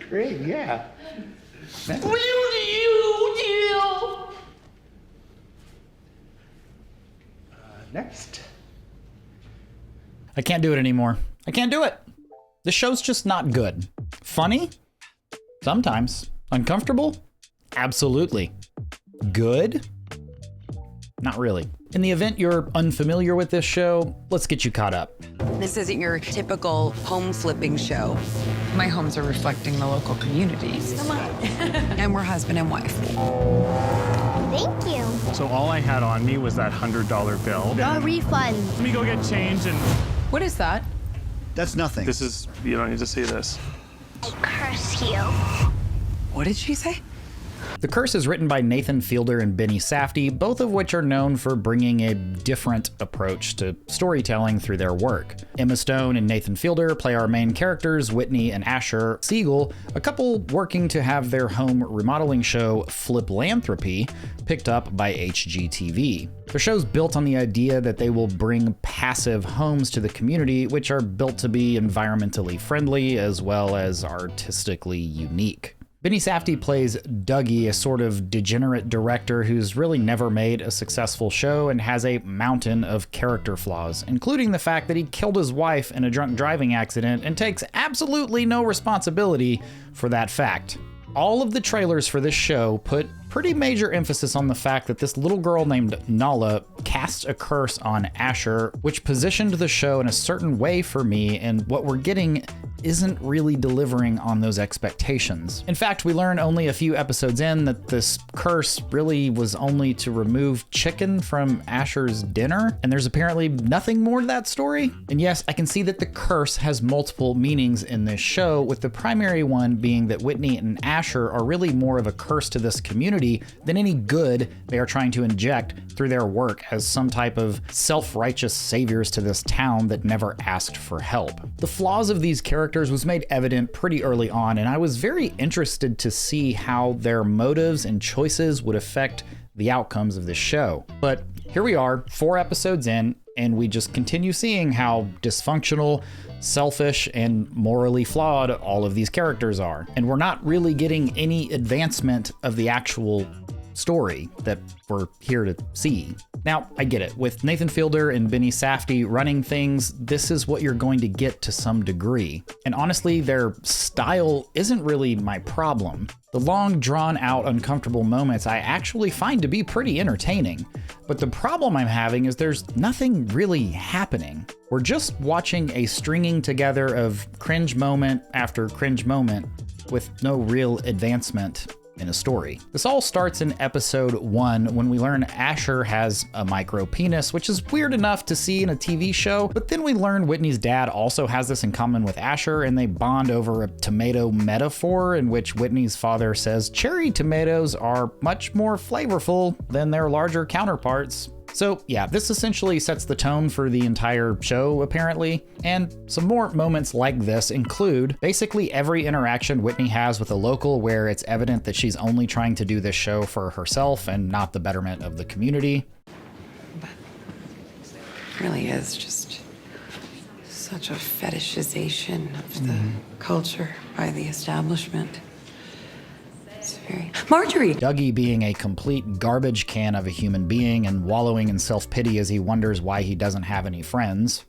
Great, yeah. Next. I can't do it anymore. I can't do it. The show's just not good. Funny? Sometimes. Uncomfortable? Absolutely. Good? Not really. In the event you're unfamiliar with this show, let's get you caught up. This isn't your typical home flipping show. My homes are reflecting the local communities. Come on. And we're husband and wife. Thank you. So all I had on me was that $100 bill. A refund. Let me go get change and... What is that? That's nothing. This is, you don't need to see this. I curse you. What did she say? The Curse is written by Nathan Fielder and Benny Safdie, both of which are known for bringing a different approach to storytelling through their work. Emma Stone and Nathan Fielder play our main characters, Whitney and Asher Siegel, a couple working to have their home remodeling show, Fliplanthropy, picked up by HGTV. The show's built on the idea that they will bring passive homes to the community, which are built to be environmentally friendly as well as artistically unique. Benny Safdie plays Dougie, a sort of degenerate director who's really never made a successful show and has a mountain of character flaws, including the fact that he killed his wife in a drunk driving accident and takes absolutely no responsibility for that fact. All of the trailers for this show put pretty major emphasis on the fact that this little girl named Nala casts a curse on Asher, which positioned the show in a certain way for me, and what we're getting isn't really delivering on those expectations. In fact, we learn only a few episodes in that this curse really was only to remove chicken from Asher's dinner, and there's apparently nothing more to that story. And yes, I can see that the curse has multiple meanings in this show, with the primary one being that Whitney and Asher are really more of a curse to this community than any good they are trying to inject through their work as some type of self-righteous saviors to this town that never asked for help. The flaws of these characters was made evident pretty early on, and I was very interested to see how their motives and choices would affect the outcomes of this show. But here we are, 4 episodes in, and we just continue seeing how dysfunctional, selfish, and morally flawed all of these characters are. And we're not really getting any advancement of the actual story that we're here to see. Now, I get it. With Nathan Fielder and Benny Safdie running things, this is what you're going to get to some degree. And honestly, their style isn't really my problem. The long, drawn-out, uncomfortable moments I actually find to be pretty entertaining. But the problem I'm having is there's nothing really happening. We're just watching a stringing together of cringe moment after cringe moment with no real advancement in a story. This all starts in episode 1 when we learn Asher has a micro penis, which is weird enough to see in a TV show, but then we learn Whitney's dad also has this in common with Asher, and they bond over a tomato metaphor in which Whitney's father says cherry tomatoes are much more flavorful than their larger counterparts. So yeah, this essentially sets the tone for the entire show, apparently. And some more moments like this include basically every interaction Whitney has with a local where it's evident that she's only trying to do this show for herself and not the betterment of the community. But it really is just such a fetishization of the culture by the establishment. It's very... Marjorie! Dougie being a complete garbage can of a human being and wallowing in self-pity as he wonders why he doesn't have any friends.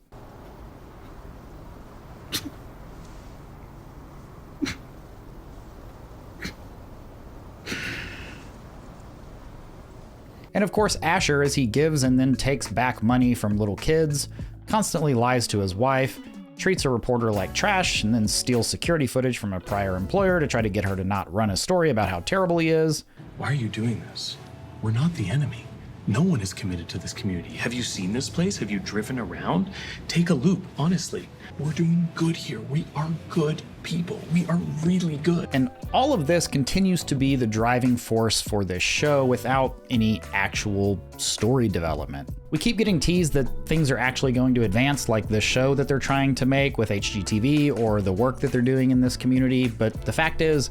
And of course, Asher, as he gives and then takes back money from little kids, constantly lies to his wife, treats a reporter like trash, and then steals security footage from a prior employer to try to get her to not run a story about how terrible he is. Why are you doing this? We're not the enemy. No one is committed to this community. Have you seen this place? Have you driven around? Take a loop, honestly. We're doing good here. We are good people. We are really good. And all of this continues to be the driving force for this show without any actual story development. We keep getting teased that things are actually going to advance, like this show that they're trying to make with HGTV or the work that they're doing in this community, but the fact is,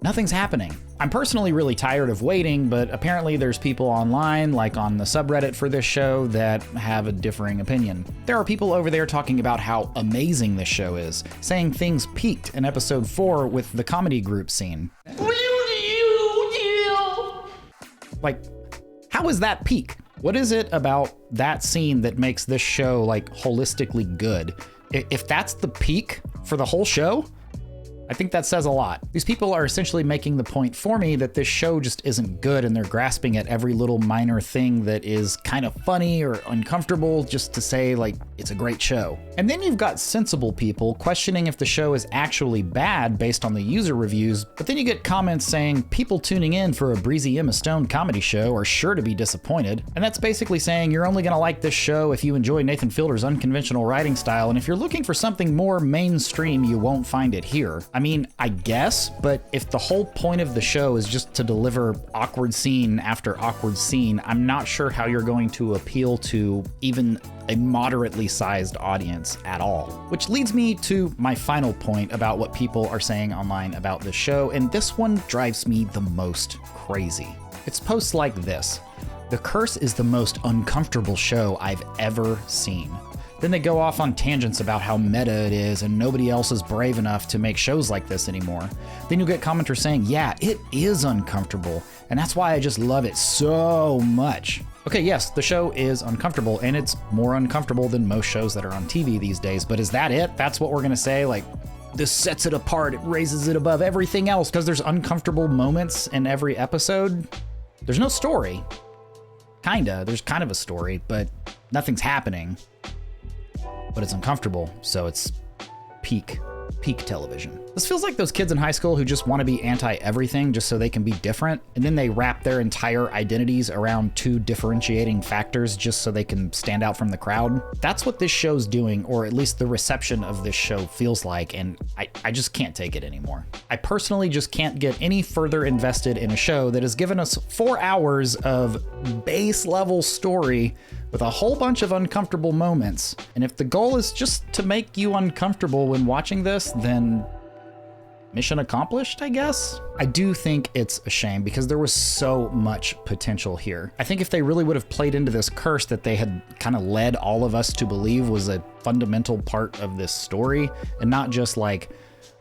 nothing's happening. I'm personally really tired of waiting, but apparently there's people online, like on the subreddit for this show, that have a differing opinion. There are people over there talking about how amazing this show is, saying things peaked in episode 4 with the comedy group scene. Like, how is that peak? What is it about that scene that makes this show like holistically good? If that's the peak for the whole show, I think that says a lot. These people are essentially making the point for me that this show just isn't good, and they're grasping at every little minor thing that is kind of funny or uncomfortable just to say like it's a great show. And then you've got sensible people questioning if the show is actually bad based on the user reviews, but then you get comments saying people tuning in for a breezy Emma Stone comedy show are sure to be disappointed. And that's basically saying you're only gonna like this show if you enjoy Nathan Fielder's unconventional writing style, and if you're looking for something more mainstream, you won't find it here. I mean, I guess, but if the whole point of the show is just to deliver awkward scene after awkward scene, I'm not sure how you're going to appeal to even a moderately sized audience at all. Which leads me to my final point about what people are saying online about this show, and this one drives me the most crazy. It's posts like this: "The Curse is the most uncomfortable show I've ever seen." Then they go off on tangents about how meta it is and nobody else is brave enough to make shows like this anymore. Then you'll get commenters saying, yeah, it is uncomfortable, and that's why I just love it so much. Okay, yes, the show is uncomfortable, and it's more uncomfortable than most shows that are on TV these days, but is that it? That's what we're gonna say? Like, this sets it apart, it raises it above everything else because there's uncomfortable moments in every episode? There's no story. Kinda, there's kind of a story, but nothing's happening. But it's uncomfortable, so it's peak television. This feels like those kids in high school who just want to be anti-everything just so they can be different, and then they wrap their entire identities around 2 differentiating factors just so they can stand out from the crowd. That's what this show's doing, or at least the reception of this show feels like, and I just can't take it anymore. I personally just can't get any further invested in a show that has given us 4 hours of base level story with a whole bunch of uncomfortable moments. And if the goal is just to make you uncomfortable when watching this, then mission accomplished, I guess? I do think it's a shame because there was so much potential here. I think if they really would have played into this curse that they had kind of led all of us to believe was a fundamental part of this story, and not just like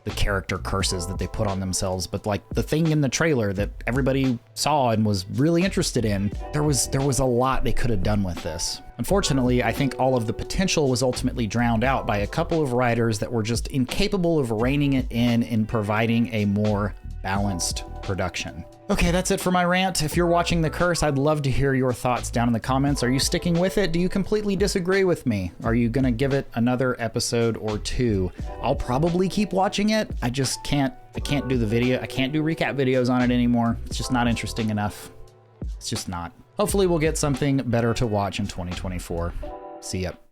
the character curses that they put on themselves, but like the thing in the trailer that everybody saw and was really interested in, there was a lot they could have done with this. Unfortunately, I think all of the potential was ultimately drowned out by a couple of writers that were just incapable of reining it in and providing a more balanced production. Okay, that's it for my rant. If you're watching The Curse, I'd love to hear your thoughts down in the comments. Are you sticking with it? Do you completely disagree with me? Are you gonna give it another episode or 2? I'll probably keep watching it. I can't do the video. I can't do recap videos on it anymore. It's just not interesting enough. It's just not. Hopefully we'll get something better to watch in 2024. See ya.